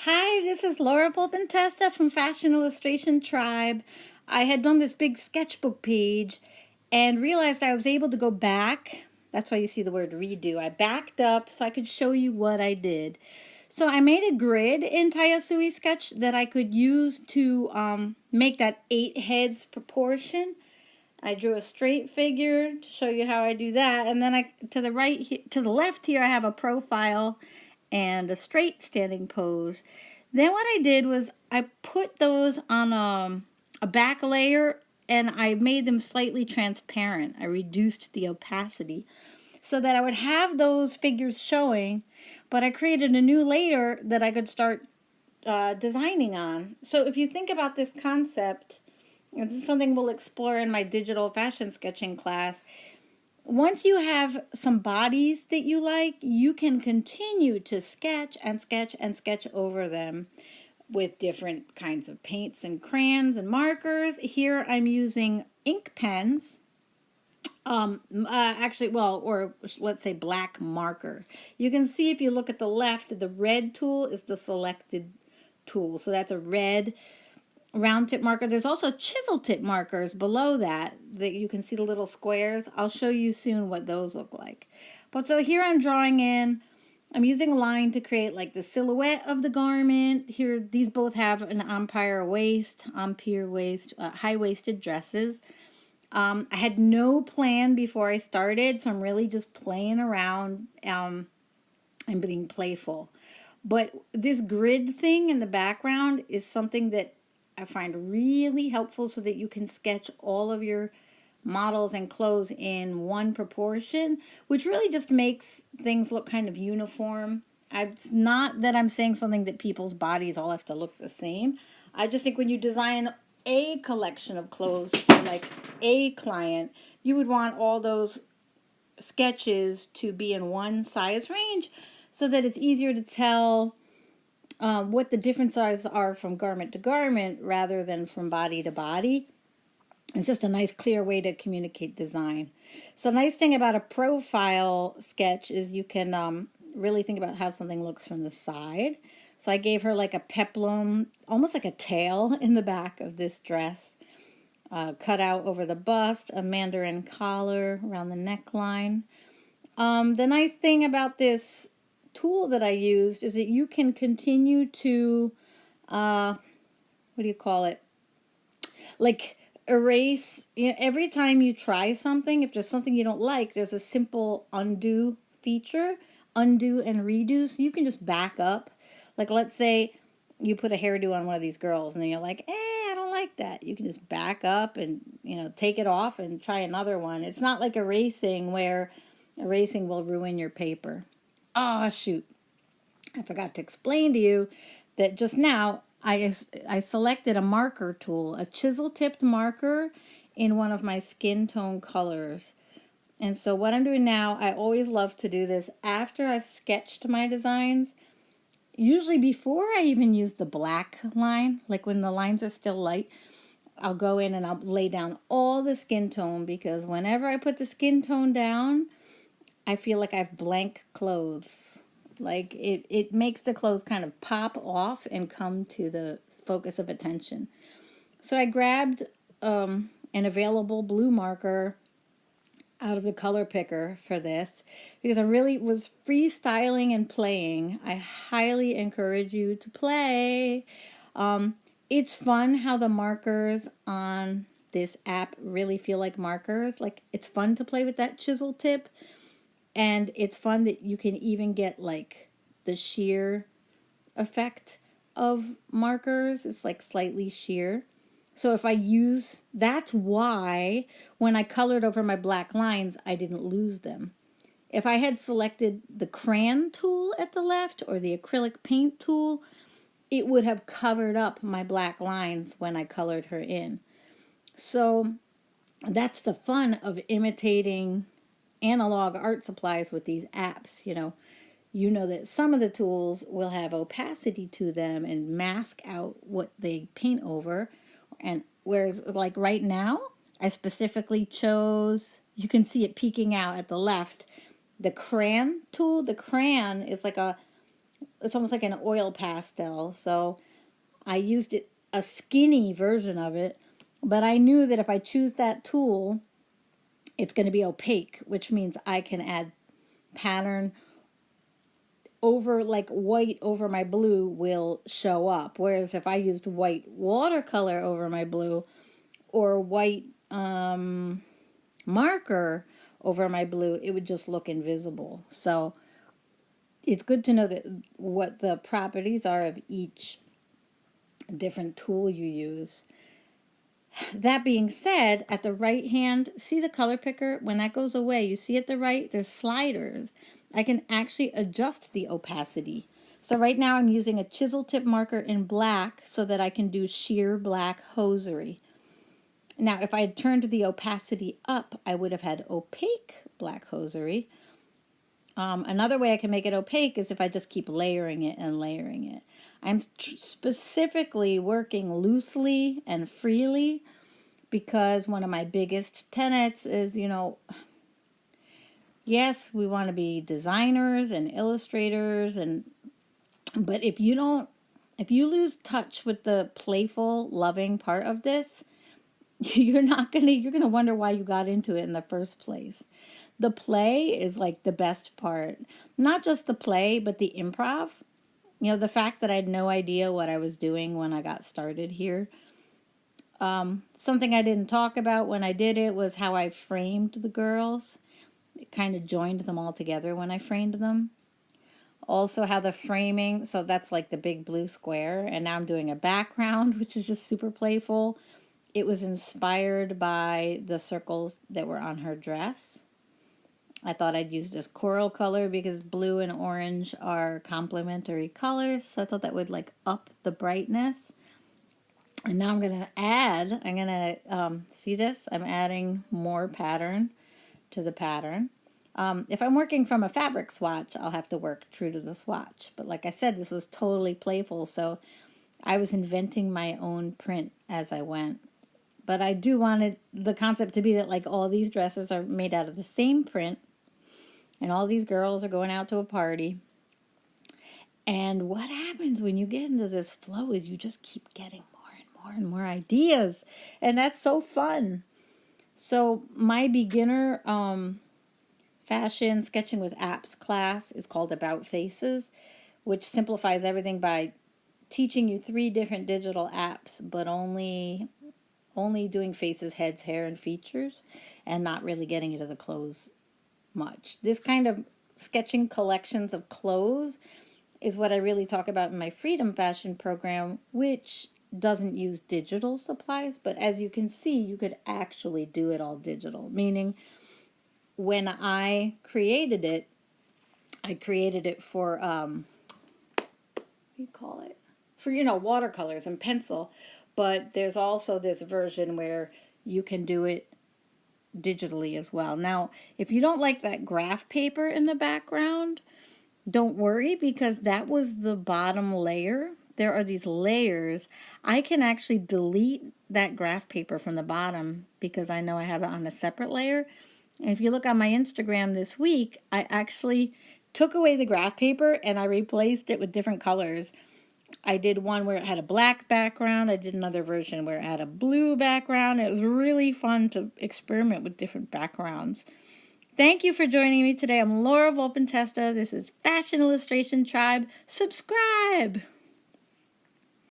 Hi, this is Laura Bulbintesta from Fashion Illustration Tribe. I had done this big sketchbook page and realized I was able to go back. That's why you see the word redo. I backed up so I could show you what I did. So I made a grid in Tayasui Sketch that I could use to make that 8 heads proportion. I drew a straight figure to show you how I do that, and then to the left here I have a profile and a straight standing pose. Then what I did was I put those on a back layer and I made them slightly transparent. I reduced the opacity so that I would have those figures showing, but I created a new layer that I could start designing on. So if you think about this concept, this is something we'll explore in my digital fashion sketching class. Once you have some bodies that you like, you can continue to sketch and sketch and sketch over them with different kinds of paints and crayons and markers. Here I'm using ink pens. Or let's say black marker. You can see if you look at the left, the red tool is the selected tool. So that's a red round tip marker. There's also chisel tip markers below that you can see the little squares. I'll show you soon what those look like. But so here I'm drawing in, I'm using a line to create like the silhouette of the garment. Here, these both have an empire waist, high-waisted dresses. I had no plan before I started, so I'm really just playing around and being playful. But this grid thing in the background is something that I find really helpful so that you can sketch all of your models and clothes in one proportion, which really just makes things look kind of uniform. It's not that I'm saying something that people's bodies all have to look the same. I just think when you design a collection of clothes for like a client, you would want all those sketches to be in one size range so that it's easier to tell what the different sizes are from garment to garment rather than from body to body. It's just a nice clear way to communicate design. So the nice thing about a profile sketch is you can really think about how something looks from the side. So I gave her like a peplum, almost like a tail in the back of this dress, cut out over the bust, a mandarin collar around the neckline. The nice thing about this tool that I used is that you can continue to, what do you call it? Like erase, every time you try something, if there's something you don't like, there's a simple undo feature, undo and redo. So you can just back up. Like let's say you put a hairdo on one of these girls and then you're like, I don't like that. You can just back up and, take it off and try another one. It's not like erasing where erasing will ruin your paper. Oh, shoot. I forgot to explain to you that just now I selected a marker tool, a chisel-tipped marker in one of my skin tone colors. And so what I'm doing now, I always love to do this after I've sketched my designs. Usually before I even use the black line, like when the lines are still light, I'll go in and I'll lay down all the skin tone because whenever I put the skin tone down, I feel like I have blank clothes. Like it makes the clothes kind of pop off and come to the focus of attention. So I grabbed an available blue marker out of the color picker for this because I really was freestyling and playing. I highly encourage you to play. It's fun how the markers on this app really feel like markers. Like it's fun to play with that chisel tip. And it's fun that you can even get like the sheer effect of markers. It's like slightly sheer. So if I use, that's why when I colored over my black lines, I didn't lose them. If I had selected the crayon tool at the left or the acrylic paint tool, it would have covered up my black lines when I colored her in. So that's the fun of imitating analog art supplies with these apps. You know that some of the tools will have opacity to them and mask out what they paint over, and whereas like right now I specifically chose, you can see it peeking out at the left, the crayon tool. The crayon is like a it's almost like an oil pastel. So I used a skinny version of it, but I knew that if I choose that tool, it's going to be opaque, which means I can add pattern over, like white over my blue will show up. Whereas if I used white watercolor over my blue or white marker over my blue, it would just look invisible. So it's good to know that what the properties are of each different tool you use. That being said, at the right hand, see the color picker? When that goes away, you see at the right, there's sliders. I can actually adjust the opacity. So right now I'm using a chisel tip marker in black so that I can do sheer black hosiery. Now, if I had turned the opacity up, I would have had opaque black hosiery. Another way I can make it opaque is if I just keep layering it and layering it. I'm specifically working loosely and freely because one of my biggest tenets is, yes, we want to be designers and illustrators, but if you lose touch with the playful, loving part of this, you're gonna wonder why you got into it in the first place. The play is like the best part. Not just the play, but the improv. The fact that I had no idea what I was doing when I got started here. Something I didn't talk about when I did it was how I framed the girls. It kind of joined them all together when I framed them. Also how the framing, so that's like the big blue square, and now I'm doing a background, which is just super playful. It was inspired by the circles that were on her dress. I thought I'd use this coral color because blue and orange are complementary colors, so I thought that would like up the brightness. And now I'm going to see this? I'm adding more pattern to the pattern. If I'm working from a fabric swatch, I'll have to work true to the swatch. But like I said, this was totally playful, so I was inventing my own print as I went. But I do want the concept to be that like all these dresses are made out of the same print, and all these girls are going out to a party. And what happens when you get into this flow is you just keep getting more and more and more ideas. And that's so fun. So my beginner fashion sketching with apps class is called About Faces, which simplifies everything by teaching you 3 different digital apps, but only doing faces, heads, hair, and features, and not really getting into the clothes much. This kind of sketching collections of clothes is what I really talk about in my Freedom Fashion program, which doesn't use digital supplies, but as you can see, you could actually do it all digital, meaning when I created it for, what do you call it? For, watercolors and pencil, but there's also this version where you can do it digitally as well. Now, if you don't like that graph paper in the background, don't worry because that was the bottom layer. There are these layers. I can actually delete that graph paper from the bottom because I know I have it on a separate layer. And if you look on my Instagram this week, I actually took away the graph paper and I replaced it with different colors. I did one where it had a black background. I did another version where it had a blue background. It was really fun to experiment with different backgrounds. Thank you for joining me today. I'm Laura Volpentesta. This is Fashion Illustration Tribe. Subscribe!